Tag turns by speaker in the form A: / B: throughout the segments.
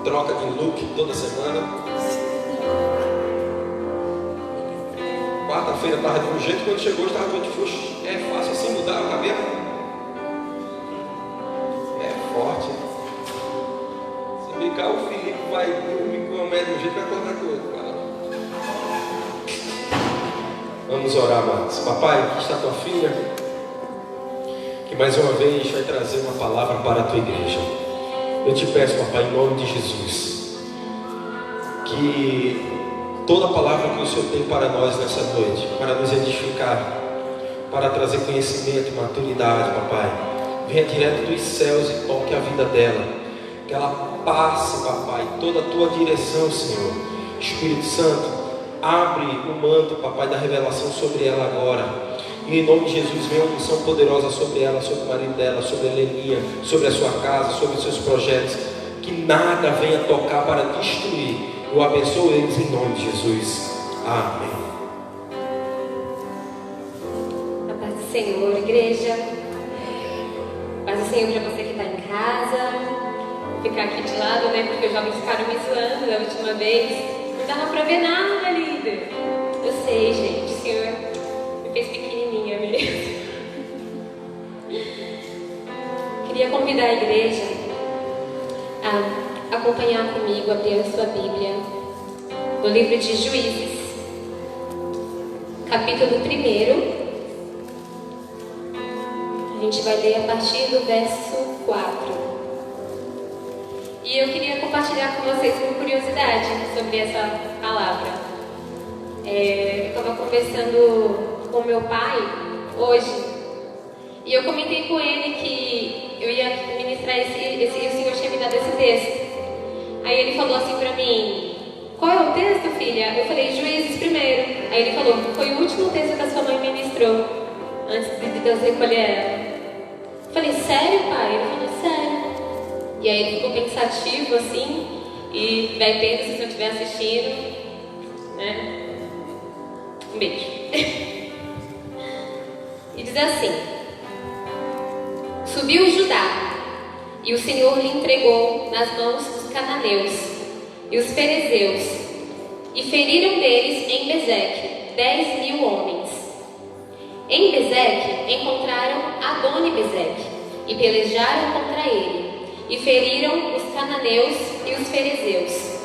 A: troca de look toda semana. Quarta-feira estava de um jeito, quando chegou estava de outro. É fácil assim mudar o cabelo? É forte. Se brincar, o Felipe vai dormir com uma média de um jeito e vai acordar com o outro. Vamos orar, amados. Papai, aqui está tua filha, que mais uma vez vai trazer uma palavra para a tua igreja. Eu te peço, papai, em nome de Jesus, que toda palavra que o Senhor tem para nós nessa noite, para nos edificar, para trazer conhecimento, maturidade, papai, venha direto dos céus e toque a vida dela, que ela passe, papai, toda a tua direção, Senhor. Espírito Santo, abre o manto, papai, da revelação sobre ela agora. E em nome de Jesus, venha uma unção poderosa sobre ela, sobre o marido dela, sobre a Heleninha, sobre a sua casa, sobre os seus projetos. Que nada venha tocar para destruir. Eu abençoo eles em nome de Jesus. Amém.
B: A paz do Senhor, igreja. A paz do Senhor para você que está em casa. Vou ficar aqui de lado, né? Porque os jovens ficaram me zoando da última vez. Não dava para ver nada, líder. Eu sei, gente. O Senhor me fez pequenininha mesmo. Queria convidar a igreja a acompanhar comigo, abrir a sua Bíblia no livro de Juízes, capítulo 1. A gente vai ler a partir do verso 4. E eu queria compartilhar com vocês uma curiosidade sobre essa palavra. Eu estava conversando com meu pai hoje, e eu comentei com ele que eu ia ministrar e o Senhor tinha me dado esse texto. Aí ele falou assim pra mim: qual é o texto, filha? Eu falei: Juízes 1. Aí ele falou: foi o último texto que a sua mãe ministrou antes de Deus recolher ela. Eu falei: sério, pai? Ele falou: sério. E aí ele ficou pensativo assim. E vai Pedro, se você não estiver assistindo, né? Um beijo. E diz assim: subiu Judá, e o Senhor lhe entregou nas mãos os cananeus e os ferezeus, e feriram deles em Bezeque 10.000 homens. Em Bezeque encontraram Adoni-Bezeque e pelejaram contra ele, e feriram os cananeus e os ferezeus.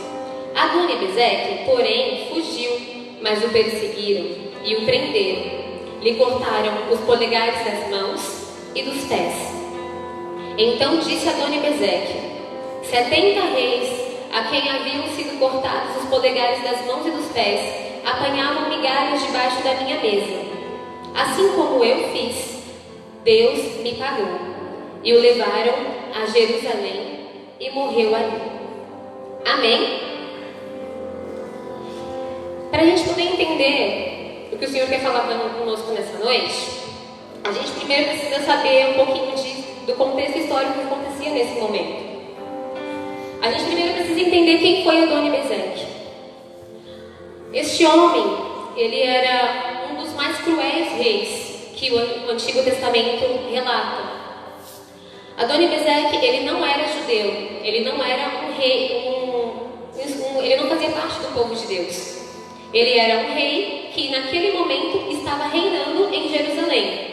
B: Adoni-Bezeque, porém, fugiu, mas o perseguiram e o prenderam. Lhe cortaram os polegares das mãos e dos pés. Então disse Adoni-Bezeque: 70 reis, a quem haviam sido cortados os polegares das mãos e dos pés, apanhavam migalhas debaixo da minha mesa. Assim como eu fiz, Deus me pagou. E o levaram a Jerusalém e morreu ali. Amém? Para a gente poder entender o que o Senhor quer falar conosco nessa noite, a gente primeiro precisa saber um pouquinho do contexto histórico que acontecia nesse momento. A gente primeiro precisa entender quem foi Adoni-Bezeque. Este homem, ele era um dos mais cruéis reis que o Antigo Testamento relata. Adoni-Bezeque, ele não era judeu, ele não era um rei, ele não fazia parte do povo de Deus. Ele era um rei que naquele momento estava reinando em Jerusalém.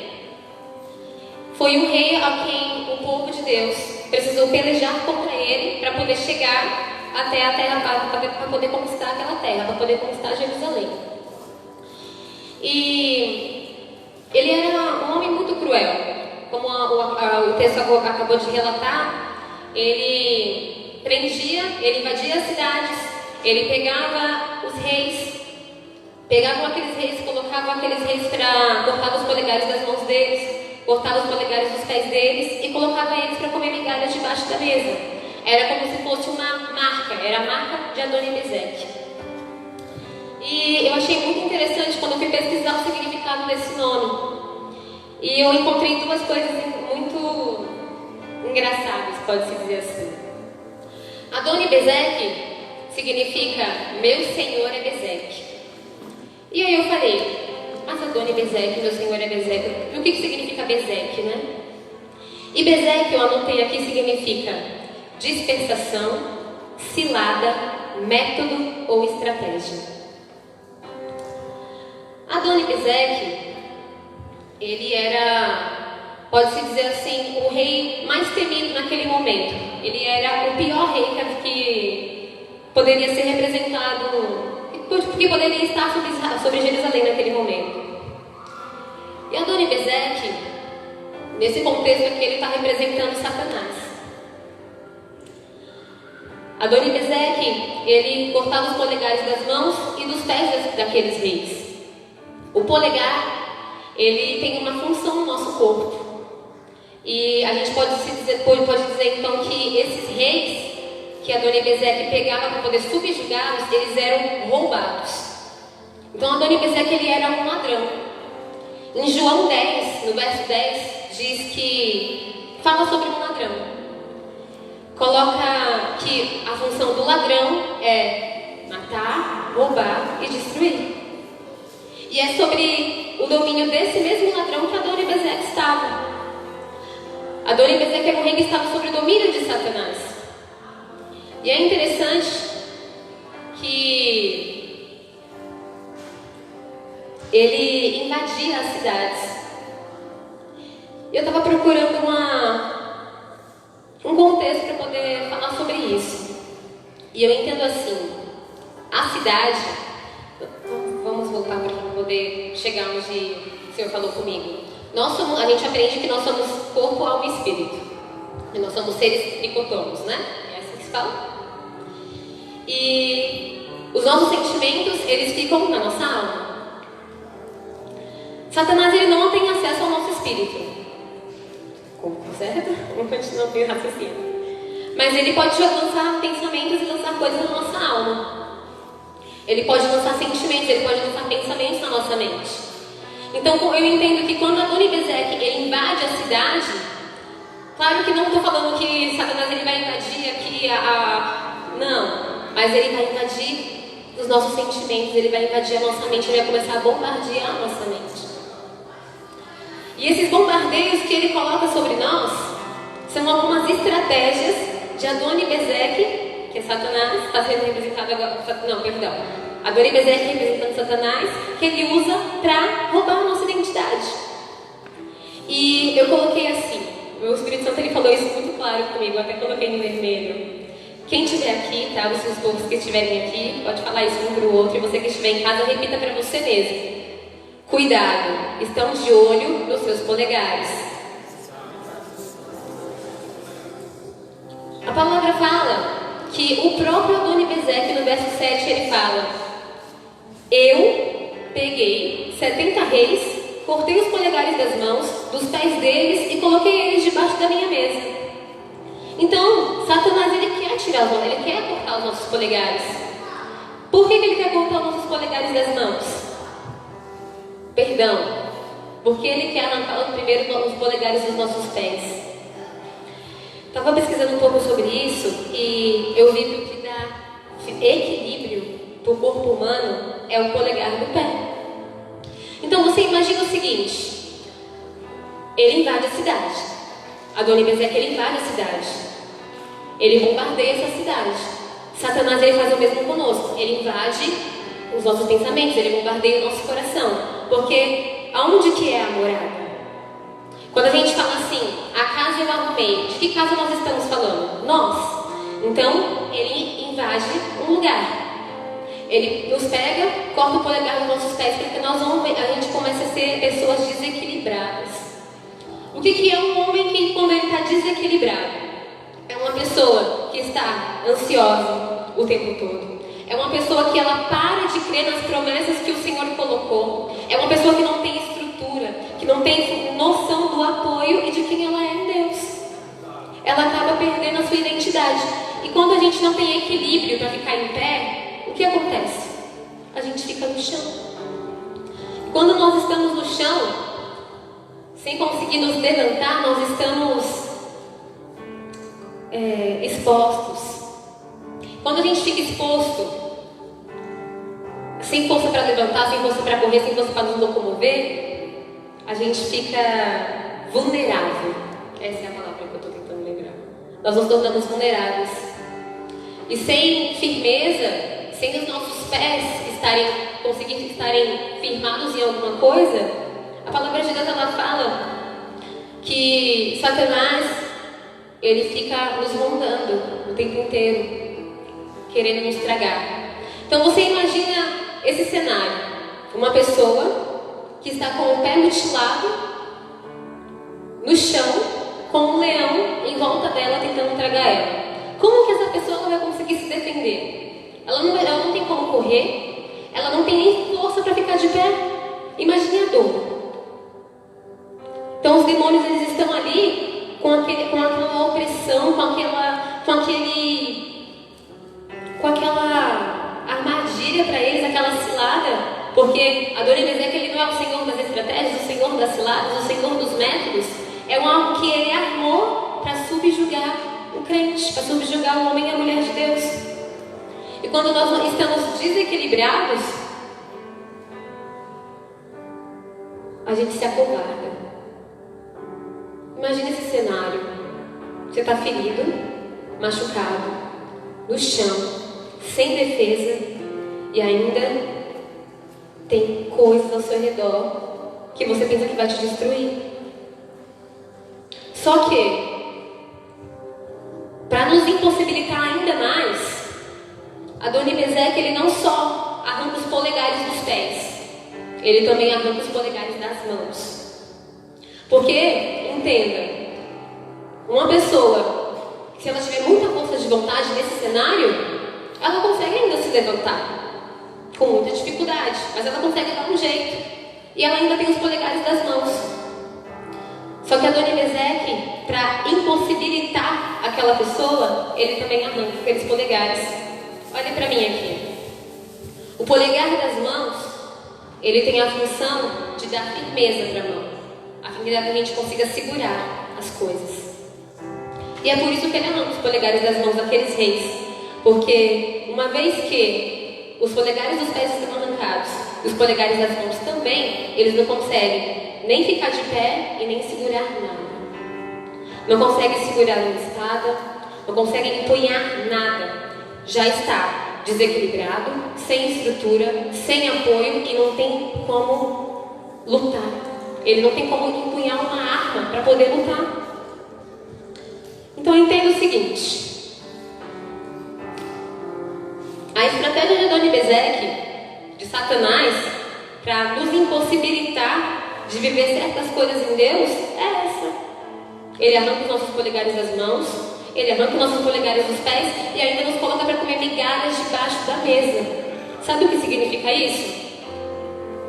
B: Foi um rei a quem o povo de Deus precisou pelejar contra ele para poder chegar até a terra, para poder conquistar aquela terra, para poder conquistar Jerusalém. E ele era um homem muito cruel. Como o texto acabou de relatar, ele prendia, ele invadia as cidades, ele pegava os reis, pegavam aqueles reis, colocavam aqueles reis para cortar os polegares das mãos deles, cortava os polegares dos pés deles e colocava eles para comer migalhas debaixo da mesa. Era como se fosse uma marca, era a marca de Adoni-Bezeque. E eu achei muito interessante quando eu fui pesquisar o significado desse nome. E eu encontrei duas coisas muito engraçadas, pode-se dizer assim. Adoni-Bezeque significa meu senhor é Bezeque. E aí eu falei, mas Adoni-Bezeque, meu senhor é Bezeque, e o que significa Bezeque, né? E Bezeque, eu anotei aqui, significa dispersação, cilada, método ou estratégia. Adoni-Bezeque, ele era, pode-se dizer assim, o rei mais temido naquele momento. Ele era o pior rei que poderia ser representado, que poderia estar sobre Jerusalém naquele momento. E Adoni-Bezeque, nesse contexto aqui, ele está representando Satanás. Adoni-Bezeque, ele cortava os polegares das mãos e dos pés daqueles reis. O polegar, ele tem uma função no nosso corpo. E a gente pode dizer então que esses reis que Adoni-Bezeque pegava para poder subjugá-los, eles eram roubados. Então Adoni-Bezeque, ele era um ladrão. Em João 10, no verso 10, diz que fala sobre um ladrão. Coloca que a função do ladrão é matar, roubar e destruir. E é sobre o domínio desse mesmo ladrão que Adoni-Bezeque estava. Adoni-Bezeque era um rei que estava sob o domínio de Satanás. E é interessante que ele invadia as cidades. Eu estava procurando um contexto para poder falar sobre isso. E eu entendo assim, a cidade, vamos voltar para poder chegar onde o Senhor falou comigo. A gente aprende que nós somos corpo, alma e espírito. E nós somos seres tricotômos, né? É assim que se fala? E os nossos sentimentos, eles ficam na nossa alma. Satanás, ele não tem acesso ao nosso espírito. Certo? Vamos continuar o raciocínio. Mas ele pode lançar pensamentos e lançar coisas na nossa alma. Ele pode lançar sentimentos, ele pode lançar pensamentos na nossa mente. Então eu entendo que quando Adoni-Bezeque ele invade a cidade, claro que não estou falando que Satanás ele vai invadir aqui não, mas ele vai invadir os nossos sentimentos, ele vai invadir a nossa mente, ele vai começar a bombardear a nossa mente. E esses bombardeios que ele coloca sobre nós são algumas estratégias de Adoni-Bezeque, que é Satanás, está sendo representado agora. Não, perdão. Adoni-Bezeque representando Satanás, que ele usa para roubar a nossa identidade. E eu coloquei assim, o Espírito Santo ele falou isso muito claro comigo, eu até coloquei no vermelho. Quem estiver aqui, tá? Os povos que estiverem aqui, pode falar isso um para o outro, e você que estiver em casa, repita para você mesmo. Cuidado, estão de olho nos seus polegares. A palavra fala que o próprio Adoni-Bezeque, no verso 7, ele fala: eu peguei 70 reis, cortei os polegares das mãos, dos pés deles e coloquei eles debaixo da minha mesa. Então, Satanás, ele quer tirar ele quer cortar os nossos polegares. Por que ele quer cortar os nossos polegares das mãos? Perdão, porque ele quer arrancar primeiro os polegares dos nossos pés. Estava pesquisando um pouco sobre isso e eu vi que o que dá equilíbrio para o corpo humano é o polegar do pé. Então você imagina o seguinte: ele invade a cidade. Adoni-Bezeque, ele invade a cidade. Ele bombardeia essa cidade. Satanás, ele faz o mesmo conosco. Ele invade os nossos pensamentos, ele bombardeia o nosso coração. Porque aonde que é a morada? Quando a gente fala assim, a casa eu arrumei, de que casa nós estamos falando? Nós. Então, ele invade um lugar. Ele nos pega, corta o polegar dos nossos pés, porque a gente começa a ser pessoas desequilibradas. O que é um homem que, quando ele está desequilibrado? É uma pessoa que está ansiosa o tempo todo. É uma pessoa que ela para de crer nas promessas que o Senhor colocou. É uma pessoa que não tem estrutura, que não tem noção do apoio e de quem ela é em Deus. Ela acaba perdendo a sua identidade. E quando a gente não tem equilíbrio para ficar em pé, o que acontece? A gente fica no chão. Quando nós estamos no chão, sem conseguir nos levantar, nós estamos expostos. Quando a gente fica exposto, sem força para levantar, sem força para correr, sem força para nos locomover, a gente fica vulnerável. Essa é a palavra que eu estou tentando lembrar. Nós nos tornamos vulneráveis. e sem firmeza, sem os nossos pés conseguirem estarem firmados em alguma coisa, a palavra de Deus ela fala que Satanás ele fica nos rondando o tempo inteiro, querendo nos tragar. Então você imagina esse cenário: uma pessoa que está com o pé mutilado no chão, com um leão em volta dela tentando tragar ela. Como que essa pessoa vai conseguir se defender? Ela não tem como correr, ela não tem nem força para ficar de pé. Imagine a dor. Então os demônios eles estão ali com aquela opressão, com aquela armadilha para eles, aquela cilada. Porque Adoni-Bezeque ele não é o Senhor das estratégias, o Senhor das ciladas, o Senhor dos métodos. É algo que ele armou para subjugar o crente, para subjugar o homem e a mulher de Deus. E quando nós estamos desequilibrados, a gente se acovarda. Imagina esse cenário: você está ferido, machucado, no chão, sem defesa, e ainda tem coisas ao seu redor que você pensa que vai te destruir. Só que, para nos impossibilitar ainda mais, Adoni-Bezeque ele não só arranca os polegares dos pés, ele também arranca os polegares das mãos. Porque, entenda, uma pessoa, se ela tiver muita força de vontade nesse cenário, ela consegue ainda se levantar, com muita dificuldade, mas ela consegue dar um jeito, e ela ainda tem os polegares das mãos. Só que Adoni-Bezeque, para impossibilitar aquela pessoa, ele também arranca aqueles polegares. Olha para mim aqui. O polegar das mãos, ele tem a função de dar firmeza para a mão, a fim de que a gente consiga segurar as coisas. E é por isso que ele arranca os polegares das mãos daqueles reis, porque uma vez que os polegares dos pés estão arrancados, e os polegares das mãos também, eles não conseguem nem ficar de pé e nem segurar nada. Não conseguem segurar uma espada, não conseguem empunhar nada. Já está desequilibrado, sem estrutura, sem apoio e não tem como lutar. Ele não tem como empunhar uma arma para poder lutar. Então entenda o seguinte: a estratégia de Adoni-Bezeque, de Satanás, para nos impossibilitar de viver certas coisas em Deus, é essa. Ele arranca os nossos polegares das mãos, ele arranca os nossos polegares dos pés e ainda nos coloca para comer migalhas debaixo da mesa. Sabe o que significa isso?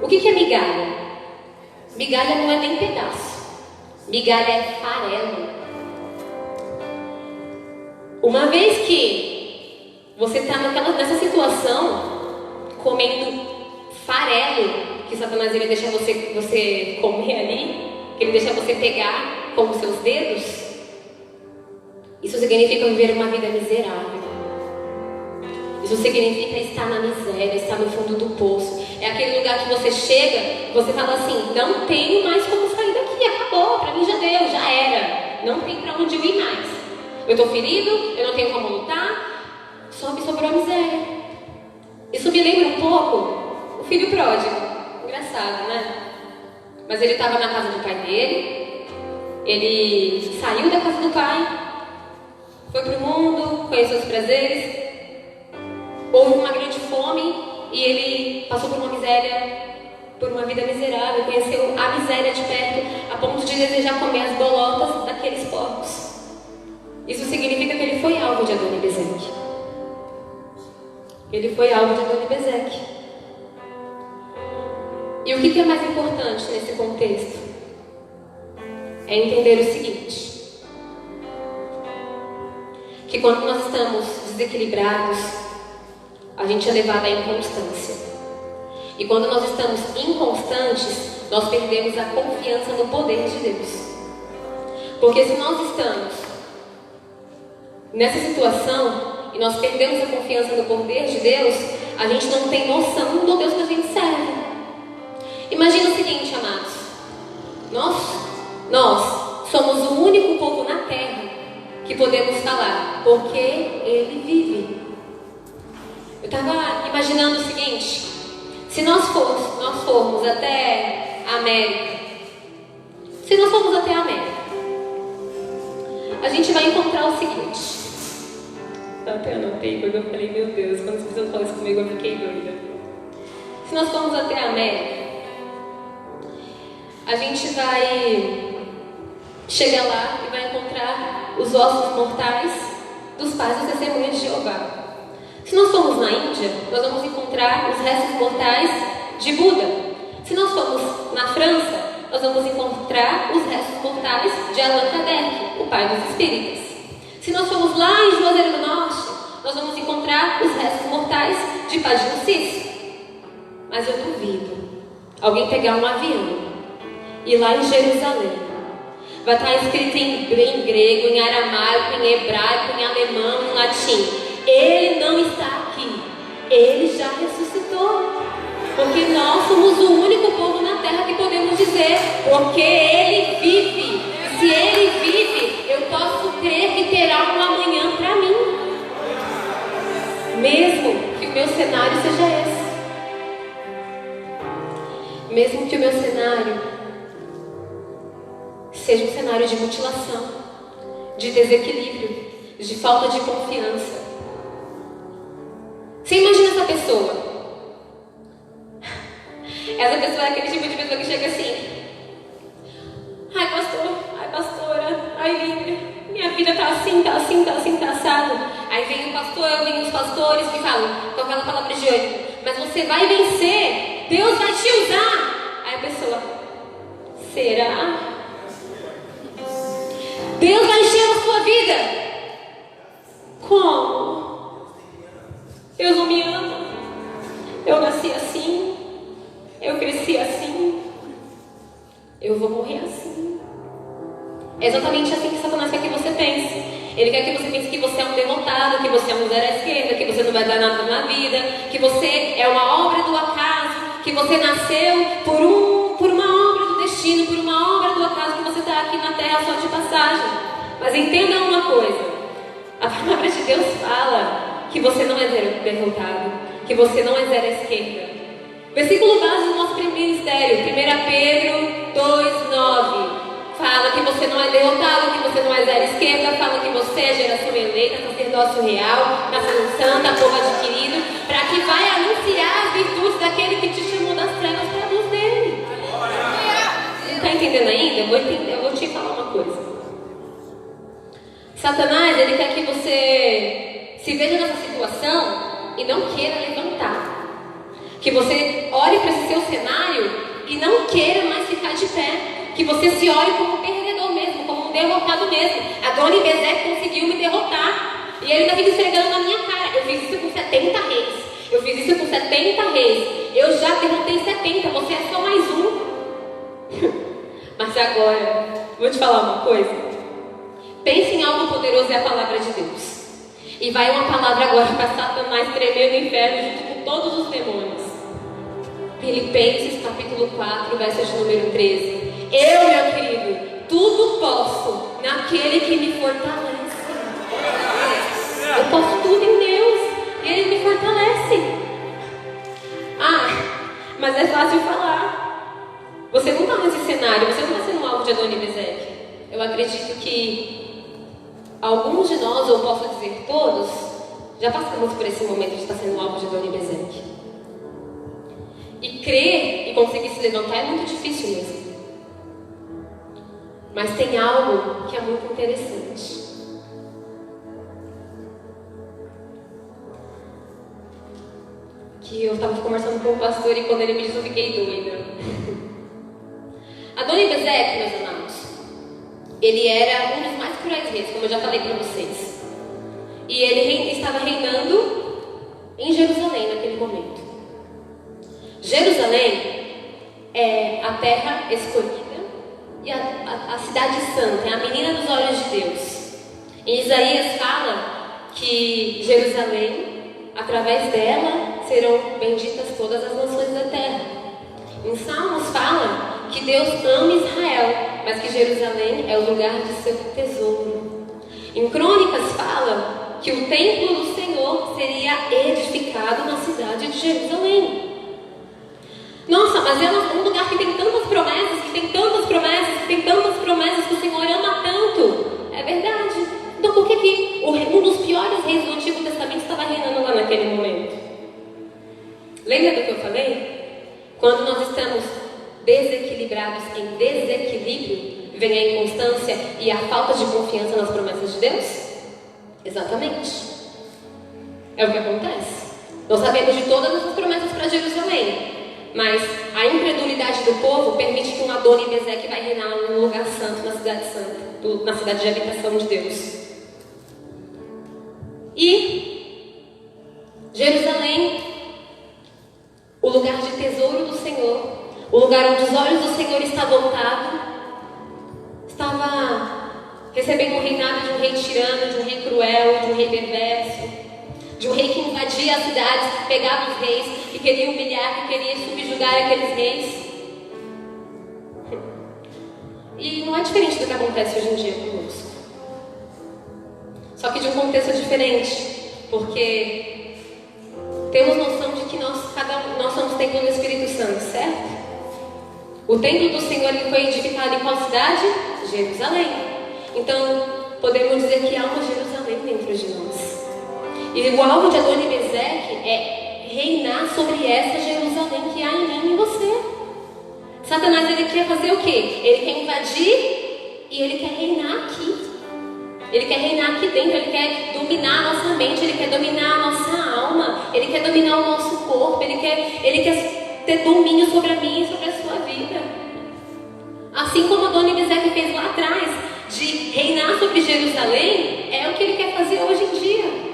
B: O que é migalha? Migalha não é nem pedaço, migalha é farelo. Uma vez que você está nessa situação, comendo farelo, que Satanás ele deixa você comer ali, que ele deixa você pegar com os seus dedos, isso significa viver uma vida miserável. Isso significa estar na miséria, estar no fundo do poço. É aquele lugar que você chega e você fala assim: não tenho mais como sair daqui, acabou, pra mim já deu, já era, não tem pra onde eu ir mais. Eu estou ferido, eu não tenho como lutar, só me sobrou a miséria. Isso me lembra um pouco o filho pródigo. Engraçado, né? Mas ele estava na casa do pai dele, ele saiu da casa do pai, foi para o mundo, conheceu os prazeres, houve uma grande fome e ele passou por uma vida miserável, conheceu a miséria de perto, a ponto de desejar comer as bolotas daqueles porcos. Isso significa que ele foi alvo de Adoni-Bezeque. Ele foi alvo de Adoni-Bezeque. E o que é mais importante nesse contexto? É entender o seguinte: que quando nós estamos desequilibrados, a gente é levado à inconstância. E quando nós estamos inconstantes, nós perdemos a confiança no poder de Deus. Porque se nós estamos nessa situação e nós perdemos a confiança no poder de Deus, a gente não tem noção do Deus que a gente serve. Imagina o seguinte, amados: nós somos o único povo na terra que podemos falar, porque Ele vive. Eu estava imaginando o seguinte: se nós formos até a América, a gente vai encontrar o seguinte. Eu até anotei porque eu falei, meu Deus, quando as pessoas falam isso comigo eu fiquei doida. Se nós formos até a América, a gente vai chegar lá e vai encontrar os ossos mortais dos pais dos testemunhas de Jeová. Se nós formos na Índia, nós vamos encontrar os restos mortais de Buda. Se nós formos na França, nós vamos encontrar os restos mortais de Allan Kardec, o pai dos espíritas. Se nós formos lá em Juazeiro do Norte, nós vamos encontrar os restos mortais de Padre Cícero. Mas eu duvido alguém pegar um avião e lá em Jerusalém vai estar escrito em grego, em aramaico, em hebraico, em alemão, em latim: Ele não está aqui, Ele já ressuscitou. Porque nós somos o único povo na terra que podemos dizer, porque Ele vive. Se Ele vive, eu posso crer que terá um amanhã para mim, mesmo que o meu cenário seja esse. Mesmo que o meu cenário seja um cenário de mutilação, de desequilíbrio, de falta de confiança. Você imagina essa pessoa? Essa pessoa é aquele tipo de pessoa que chega assim: ai pastor, ai pastora, ai líder, minha vida tá assim, tá assim, tá assim, tá assado. Aí vem o pastor, vem os pastores que falam com aquela palavra de ânimo: mas você vai vencer, Deus vai te usar. Aí a pessoa: será? Deus vai encher a sua vida? Como? Deus não me ama? Eu nasci assim? Eu cresci assim? Eu vou morrer assim? É exatamente assim que Satanás quer que você pense. Ele quer que você pense que você é um derrotado, que você é um zero à esquerda, que você não vai dar nada na vida, que você é uma obra do acaso, que você nasceu por uma obra do destino, por uma obra do acaso, que você está aqui na terra só de passagem. Mas entenda uma coisa: a palavra de Deus fala que você não é derrotado, que você não é zero à esquerda. Versículo base do nosso ministério, 1 Pedro 2,9, fala que você não é derrotado, que você não é zero à esquerda, fala que você é geração eleita, sacerdócio real, nação santa, povo adquirido, para que vai anunciar as virtudes daquele que te chamou das trevas para a luz dele. Você não está entendendo ainda? Eu vou te falar uma coisa. Satanás, ele quer que você se veja nessa situação e não queira levantar. Que você olhe para esse seu cenário e não queira mais ficar de pé. Que você se olhe como um perdedor mesmo, como um derrotado mesmo. Adoni-Bezek conseguiu me derrotar e ele está vindo esfregando na minha cara: eu fiz isso com 70 reis, eu fiz isso com 70 reis, eu já derrotei 70, você é só mais um. Mas agora, vou te falar uma coisa. Pense em algo poderoso, é a palavra de Deus. E vai uma palavra agora para Satanás tremer no inferno junto com todos os demônios. Filipenses capítulo 4, verso de número 13. Eu, meu querido, tudo posso naquele que me fortalece. Eu posso tudo em Deus e Ele me fortalece. Mas é fácil falar. Você não está nesse cenário, você não está sendo alvo de Adoni-Bezek. Eu acredito que alguns de nós, ou posso dizer todos, já passamos por esse momento de estar sendo alvo de Adoni-Bezek. E crer e conseguir se levantar é muito difícil mesmo. Mas tem algo que é muito interessante. Que eu estava conversando com o pastor e quando ele me disse eu fiquei doida. Adoni-Bezek, meus amados, ele era um dos mais cruéis reis, como eu já falei para vocês. E ele estava reinando em Jerusalém naquele momento. Jerusalém é a terra escolhida e a cidade santa, é a menina dos olhos de Deus. Em Isaías fala que Jerusalém, através dela, serão benditas todas as nações da terra. Em Salmos fala que Deus ama Israel, mas que Jerusalém é o lugar de seu tesouro. Em Crônicas fala que o templo do Senhor seria edificado Jerusalém. Nossa, mas é um lugar que tem tantas promessas, que tem tantas promessas, que tem tantas promessas, que o Senhor ama tanto. É verdade. Então por que um dos piores reis do Antigo Testamento estava reinando lá naquele momento? Lembra do que eu falei? Quando nós estamos desequilibrados em desequilíbrio, vem a inconstância e a falta de confiança nas promessas de Deus? Exatamente. É o que acontece. Nós sabemos de todas essas promessas para Jerusalém, mas a incredulidade do povo permite que um Adoni-Bezeque vai reinar no lugar santo, na cidade santa, na cidade de habitação de Deus. E Jerusalém, o lugar de tesouro do Senhor, o lugar onde os olhos do Senhor estavam voltados, estava recebendo o reinado de um rei tirano, de um rei cruel, de um rei perverso, de um rei que invadia as cidades, que pegava os reis, que queria humilhar, que queria subjugar aqueles reis. E não é diferente do que acontece hoje em dia conosco. Só que de um contexto diferente, porque temos noção de que nós somos templo do Espírito Santo, certo? O templo do Senhor ele foi edificado em qual cidade? Jerusalém. Então, podemos dizer que há uma Jerusalém dentro de nós. E o alvo de Adoni-Bezeque é reinar sobre essa Jerusalém que há em mim e em você. Satanás ele quer fazer o quê? Ele quer invadir e ele quer reinar aqui. Ele quer reinar aqui dentro, ele quer dominar a nossa mente, ele quer dominar a nossa alma, ele quer dominar o nosso corpo, ele quer ter domínio sobre a minha e sobre a sua vida. Assim como Adoni-Bezeque fez lá atrás, de reinar sobre Jerusalém, é o que ele quer fazer hoje em dia.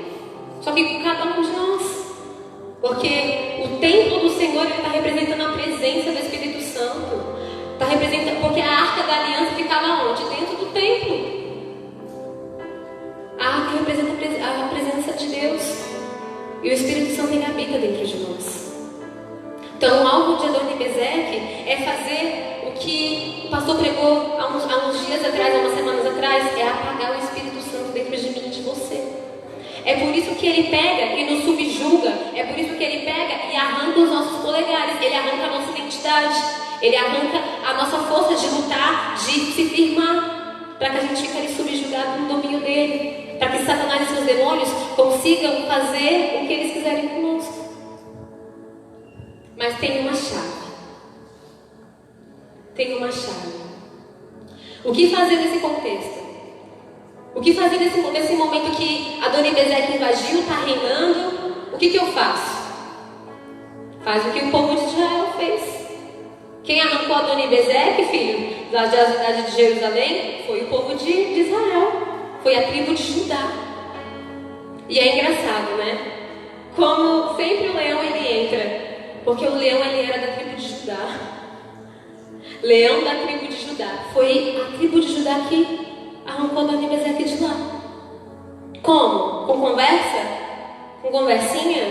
B: Só que com cada um de nós. Porque o templo do Senhor está representando a presença do Espírito Santo. Está representando, porque a arca da aliança ficava onde? Dentro do templo. A arca representa a presença de Deus. E o Espírito Santo ele habita dentro de nós. Então o alvo de Adoni-Bezeque é fazer o que o pastor pregou há uns dias atrás, há umas semanas atrás, é apagar o Espírito Santo dentro de mim e de você. É por isso que ele pega e nos subjuga. É por isso que ele pega e arranca os nossos polegares. Ele arranca a nossa identidade. Ele arranca a nossa força de lutar, de se firmar, para que a gente fique ali subjugado no domínio dele. Para que Satanás e seus demônios consigam fazer o que eles quiserem conosco. Mas tem uma chave. Tem uma chave. O que fazer nesse contexto? O que fazer nesse momento que Adoni-Bezeque invadiu, está reinando? O que eu faço? Faz o que o povo de Israel fez. Quem arrancou Adoni-Bezeque, filho, da cidade de Jerusalém, foi o povo de Israel. Foi a tribo de Judá. E é engraçado, né? Como sempre o leão ele entra. Porque o leão ele era da tribo de Judá. Leão da tribo de Judá. Foi a tribo de Judá que arrancou Adoni-Bezeque de lá. Como? Com conversa? Com conversinha?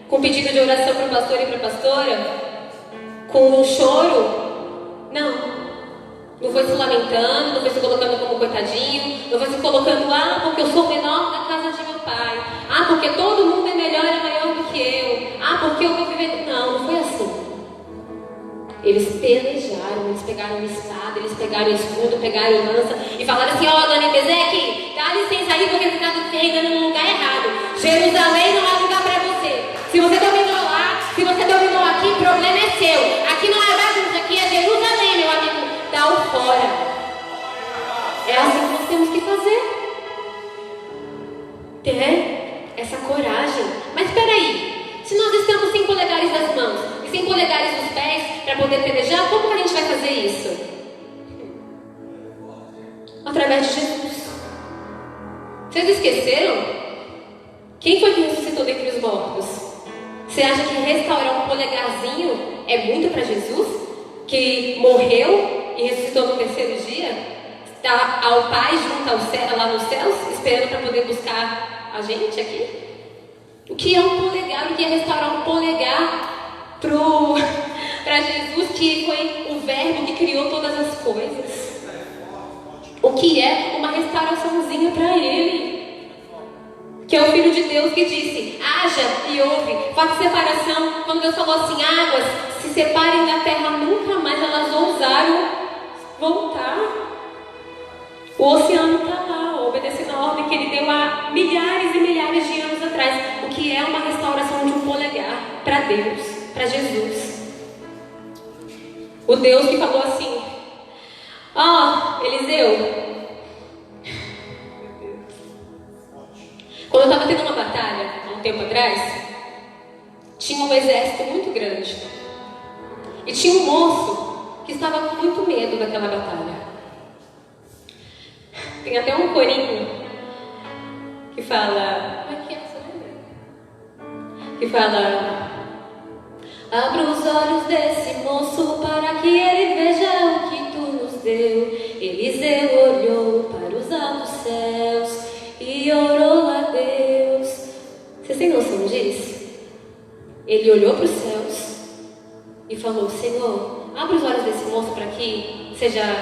B: Com pedido de oração para o pastor e para a pastora? Com um choro? Não. Não foi se lamentando, não foi se colocando como coitadinho, não foi se colocando, porque eu sou o menor da casa de meu pai, porque todo mundo é melhor e maior do que eu, porque eu vou viver. Não foi assim. Eles pelejaram, eles pegaram o espada, eles pegaram o escudo, pegaram a lança e falaram assim: Adoni-Bezeque, dá licença aí porque você está reinando no lugar errado. Jerusalém não é lugar para você. Se você dominou lá, se você dominou aqui, o problema é seu. Aqui não é bagunça, aqui é Jerusalém, meu amigo. Dá o fora. É assim que nós temos que fazer. Ter essa coragem. Mas espera aí, se nós estamos sem polegares das mãos e sem polegares dos pés para poder pelejar, como que a gente vai fazer isso? Através de Jesus. Vocês esqueceram? Quem foi que ressuscitou dentre os mortos? Você acha que restaurar um polegarzinho é muito para Jesus? Que morreu e ressuscitou no terceiro dia? Está ao Pai junto ao céu, lá nos céus, esperando para poder buscar a gente aqui? O que é um polegar? O que é restaurar um polegar para Jesus, que foi o verbo que criou todas as coisas? O que é uma restauraçãozinha para Ele? Que é o Filho de Deus que disse: haja e houve. Fato de separação, quando Deus falou assim, águas se separem da terra, nunca mais elas ousaram voltar. O oceano está lá, obedecendo a ordem que ele deu há milhares e milhares de anos atrás. O que é uma restauração de um polegar para Deus, para Jesus. O Deus que falou assim, Eliseu, quando eu estava tendo uma batalha, há um tempo atrás, tinha um exército muito grande. E tinha um moço que estava com muito medo daquela batalha. Tem até um corinho que fala... Como é que é essa letra? Que fala... Abra os olhos desse moço para que ele veja o que tu nos deu. Eliseu olhou para os altos céus e orou a Deus. Vocês têm noção disso? Ele olhou para os céus e falou, Senhor, abre os olhos desse moço para que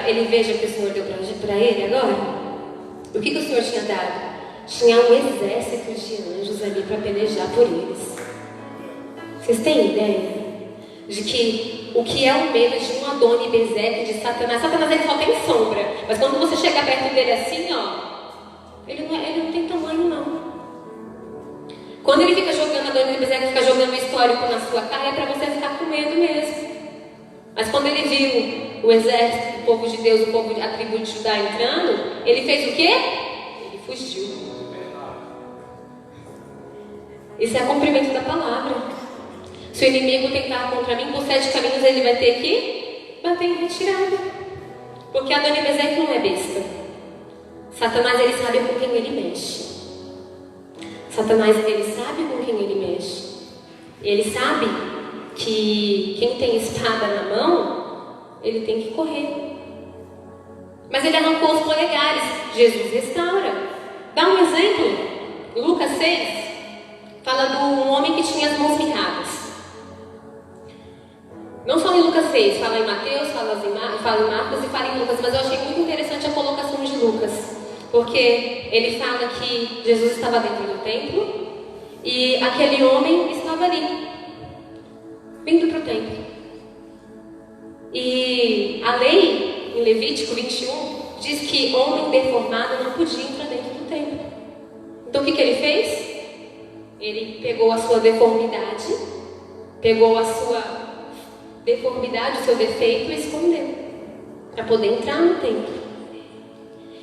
B: ele veja o que o Senhor deu para ele agora. O que o Senhor tinha dado? Tinha um exército de anjos ali para pelejar por eles. Vocês têm ideia de que o que é o medo de um Adoni-Bezeque, de Satanás? Satanás ele só tem sombra, mas quando você chega perto dele assim, ele não tem tamanho não. Quando ele fica jogando, Adoni-Bezeque fica jogando o histórico na sua cara, é para você ficar com medo mesmo. Mas quando ele viu o exército, o povo de Deus, o povo, a tribo de Judá entrando, ele fez o quê? Ele fugiu. Isso é cumprimento da palavra. Se o inimigo tentar contra mim, por 7 caminhos ele vai ter que bater em retirada. Porque Adoni-Bezeque não é besta. Satanás ele sabe com quem ele mexe. Satanás ele sabe com quem ele mexe. Ele sabe que quem tem espada na mão, ele tem que correr. Mas ele arrancou os polegares. Jesus restaura. Dá um exemplo. Lucas 6 fala de um homem que tinha as mãos mirradas. Não só em Lucas 6, fala em Mateus, fala em Marcos e fala em Lucas. Mas eu achei muito interessante a colocação de Lucas, porque ele fala que Jesus estava dentro do templo e aquele homem estava ali, vindo para o templo. E a lei, em Levítico 21, diz que homem deformado não podia entrar dentro do templo. Então o que ele fez? Ele pegou a sua deformidade, o seu defeito e escondeu, para poder entrar no templo.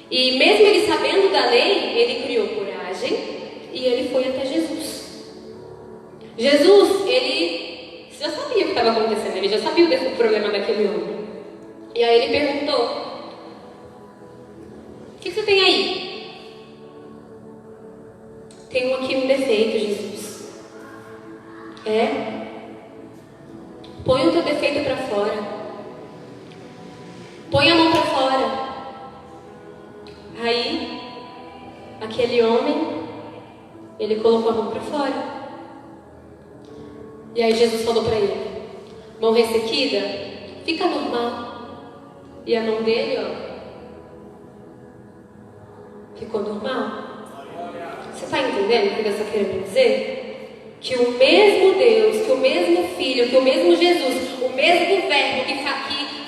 B: E mesmo ele sabendo da lei, ele criou coragem e ele foi até Jesus. Jesus, ele já sabia o que estava acontecendo, ele já sabia o problema daquele homem. E aí ele perguntou, o que você tem aí? Tenho aqui um defeito, Jesus. Põe o teu defeito para fora. Põe a mão para fora. Aí, aquele homem, ele colocou a mão para fora. E aí Jesus falou para ele, mão ressequida, fica normal. E a mão dele, ficou normal. Você está entendendo o que Deus está querendo dizer? Que o mesmo Deus, que o mesmo Filho, que o mesmo Jesus, o mesmo Verbo que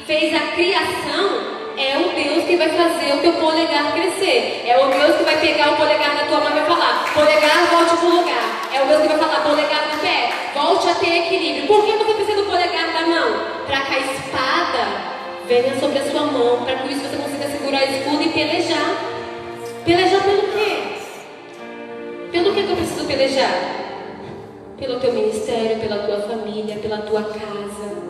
B: fez a criação, é o Deus que vai fazer o teu polegar crescer. É o Deus que vai pegar o polegar da tua mão e vai falar, polegar, volte para o lugar. É o Deus que vai falar, polegar do pé, volte a ter equilíbrio. Por que você precisa do polegar da mão? Para que a espada venha sobre a sua mão, para que isso você consiga segurar a escudo e pelejar. Pelejar pelo quê? Pelo que eu preciso pelejar? Pelo teu ministério, pela tua família, pela tua casa.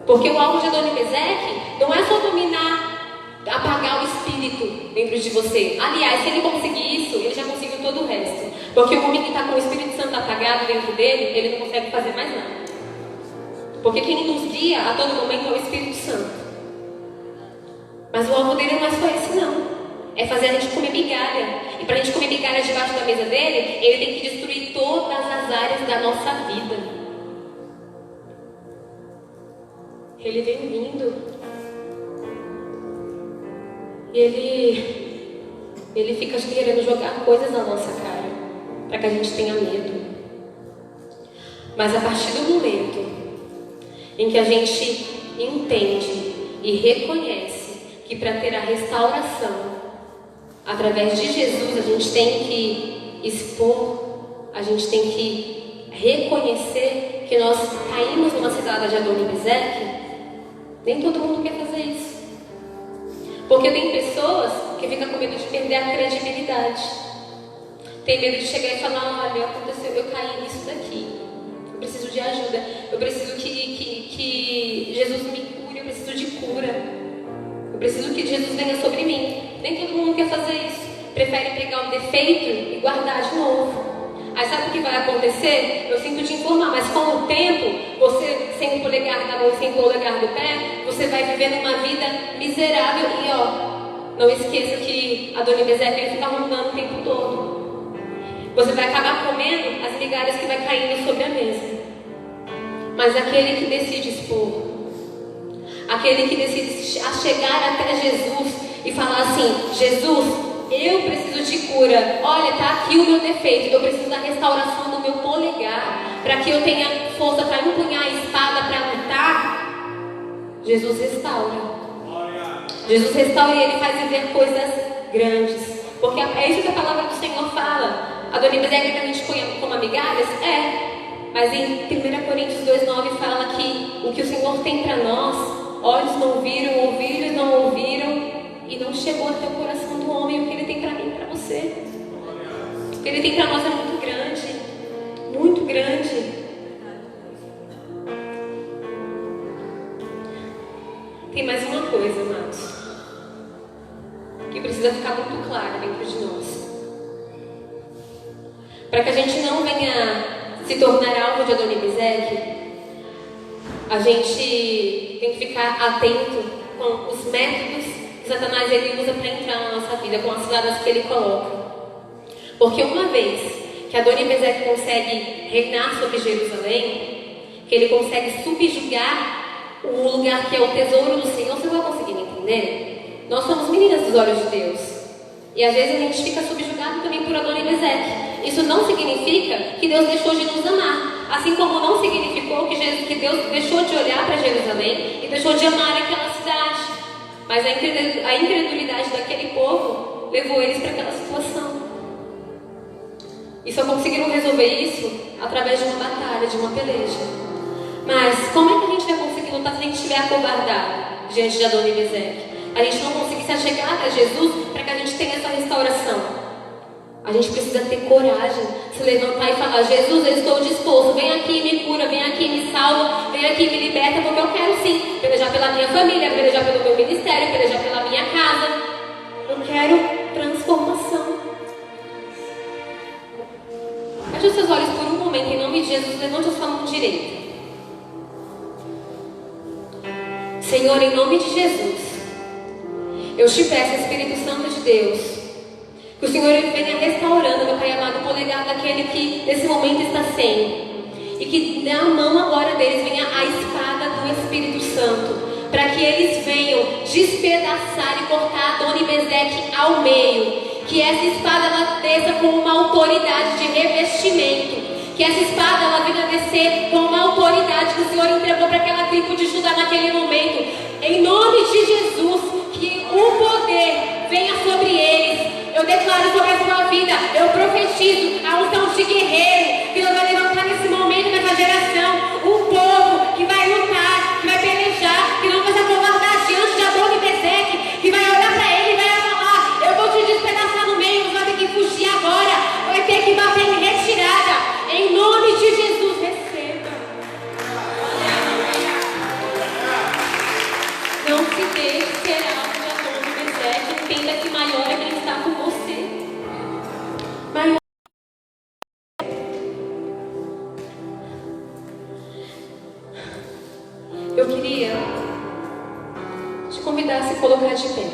B: Porque o alvo de Adoni-Bezeque não é só dominar, apagar o espírito dentro de você. Aliás, se ele conseguir isso, ele já conseguiu todo o resto. Porque o homem que está com o Espírito Santo apagado dentro dele, ele não consegue fazer mais nada. Porque quem nos guia a todo momento é o Espírito Santo. Mas o alvo dele não é só esse não. É fazer a gente comer migalha. E para a gente comer migalha debaixo da mesa dele, ele tem que destruir todas as áreas da nossa vida. Ele vem vindo. E ele fica querendo jogar coisas na nossa cara, para que a gente tenha medo. Mas a partir do momento em que a gente entende e reconhece que para ter a restauração através de Jesus a gente tem que expor, a gente tem que reconhecer que nós caímos numa cidade de Adoni-Bezeque, nem todo mundo quer fazer isso. Porque tem pessoas que ficam com medo de perder a credibilidade. Tem medo de chegar e falar, olha, aconteceu, eu caí nisso daqui. Eu preciso de ajuda. Eu preciso que Jesus me cure, eu preciso de cura. Eu preciso que Jesus venha sobre mim. Nem todo mundo quer fazer isso. Prefere pegar o defeito e guardar de novo. Aí sabe o que vai acontecer? Eu sinto te informar, mas com o tempo, você sem o polegar da mão e sem o polegar do pé, você vai vivendo uma vida miserável. E ó, não esqueça que Adoni-Bezeque ele fica rondando o tempo todo. Você vai acabar comendo as migalhas que vai caindo sobre a mesa. Mas aquele que decide expor, aquele que decide chegar até Jesus e falar assim, Jesus, eu preciso de cura, olha, tá aqui o meu defeito, eu preciso da restauração do meu polegar, para que eu tenha força para empunhar a espada para lutar. Jesus restaura. Jesus restaura e ele faz viver coisas grandes, porque é isso que a palavra do Senhor fala. Adoni-Bezeque que a gente põe como migalhas? Mas em 1 Coríntios 2,9 fala que o que o Senhor tem para nós, olhos não viram, ouvidos não ouviram, e não chegou até o coração do homem o que ele tem para mim e para você. O que ele tem para nós é muito grande, muito grande. Tem mais uma coisa, amados, que precisa ficar muito clara dentro de nós. Para que a gente não venha se tornar alvo de Adoni-Bezeque, a gente tem que ficar atento com os métodos que Satanás ele usa para entrar na nossa vida, com as ciladas que ele coloca. Porque uma vez que Adoni-Bezeque consegue reinar sobre Jerusalém, que ele consegue subjugar o lugar que é o tesouro do Senhor, você vai conseguir entender? Nós somos meninas dos olhos de Deus. E às vezes a gente fica subjugado também por Adoni-Bezeque. Isso não significa que Deus deixou de nos amar. Assim como não significou que Deus deixou de olhar para Jerusalém e deixou de amar aquela cidade. Mas a incredulidade daquele povo levou eles para aquela situação. E só conseguiram resolver isso através de uma batalha, de uma peleja. Mas como é que a gente vai conseguir lutar se a gente estiver acovardado diante de Adoni-Bezeque? A gente não conseguir se achegar a Jesus para que a gente tenha essa restauração. A gente precisa ter coragem, se levantar e falar, Jesus, eu estou disposto, vem aqui e me cura, vem aqui e me salva, vem aqui e me liberta, porque eu quero sim pelejar pela minha família, pelejar pelo meu ministério, pelejar pela minha casa. Eu quero transformação. Feche os seus olhos por um momento, em nome de Jesus, levante a sua mão direita. Senhor, em nome de Jesus, eu te peço, Espírito Santo de Deus, que o Senhor venha restaurando, meu Pai amado, o polegar daquele que nesse momento está sem. E que na mão agora deles venha a espada do Espírito Santo, para que eles venham despedaçar e cortar Adoni-Bezeque ao meio. Que essa espada ela desça com uma autoridade de revestimento. Que essa espada ela venha descer com uma autoridade que o Senhor entregou para aquela tribo de Judá naquele momento. Em nome de Jesus, que o poder venha sobre eles. Eu declaro sobre a sua vida, eu profetizo a unção de guerreiro, que Deus vai levantar nesse momento, nessa geração, um povo que vai lutar, que vai pelejar, que não vai se acovardar diante de Adoni-Bezeque, que vai olhar para ele e vai falar, eu vou te despedaçar no meio, você vai ter que fugir agora, vai ter que bater em retirada, em nome de Jesus, receba. Não se deixe ser alvo de Adoni-Bezeque, entenda que maior é quem está com você. Maior. Eu queria te convidar a se colocar de pé.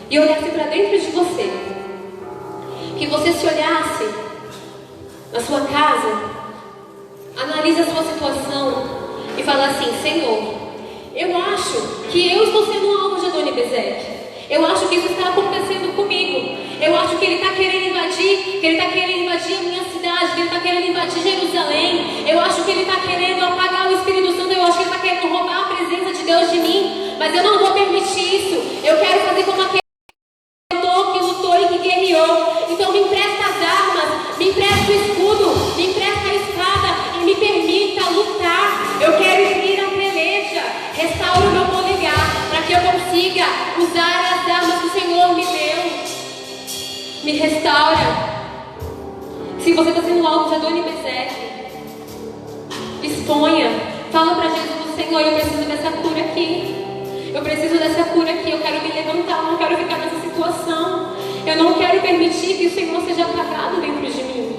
B: E olhasse para dentro de você. Que você se olhasse na sua casa Analise a sua situação e fala assim: Senhor, eu acho que eu estou sendo um alvo de Adoni-Bezeque. Eu acho que isso está acontecendo comigo. Eu acho que ele está querendo invadir, a minha cidade, que ele está querendo invadir Jerusalém. Eu acho que ele está querendo apagar o Espírito Santo. Eu acho que ele está querendo roubar a presença de Deus de mim. Mas eu não vou permitir isso. Eu quero fazer como aquele que lutou e que guerreou. Então me empresta as armas, me empresta o escudo, me empresta a espada e me permita lutar. Eu quero ir na peleja. Restaura o meu polegar para que eu consiga usar as armas que o Senhor me deu. Me restaura. Se você está sendo alvo de Adoni-Bezeque, exponha. Fala para Jesus: Senhor, eu preciso dessa cura aqui. Eu preciso dessa cura aqui. Eu quero me levantar. Eu não quero ficar nessa situação. Eu não quero permitir que o Senhor seja apagado dentro de mim.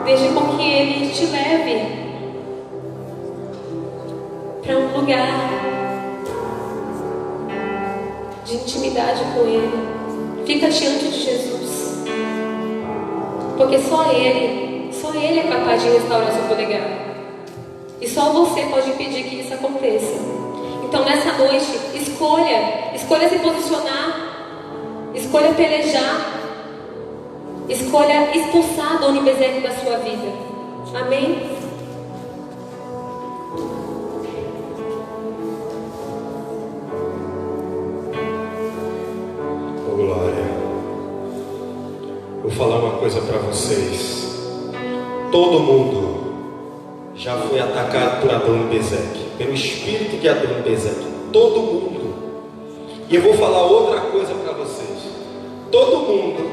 B: Deixe com que Ele te leve para um lugar de intimidade com Ele. Fica diante de Jesus, porque só Ele é capaz de restaurar seu polegar, e só você pode impedir que isso aconteça. Então nessa noite, escolha se posicionar, escolha pelejar, escolha expulsar Adoni-Bezeque da sua vida. Amém?
A: Glória. Vou falar uma coisa para vocês. Todo mundo já foi atacado por Adoni-Bezeque, pelo espírito de Adoni-Bezeque. Todo mundo. E eu vou falar outra coisa para vocês. Todo mundo,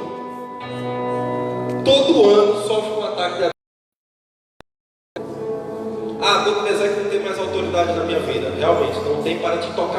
A: todo ano, sofre um ataque de Adoni-Bezeque. Adoni-Bezeque não tem mais autoridade na minha vida. Realmente, não tem, para de tocar.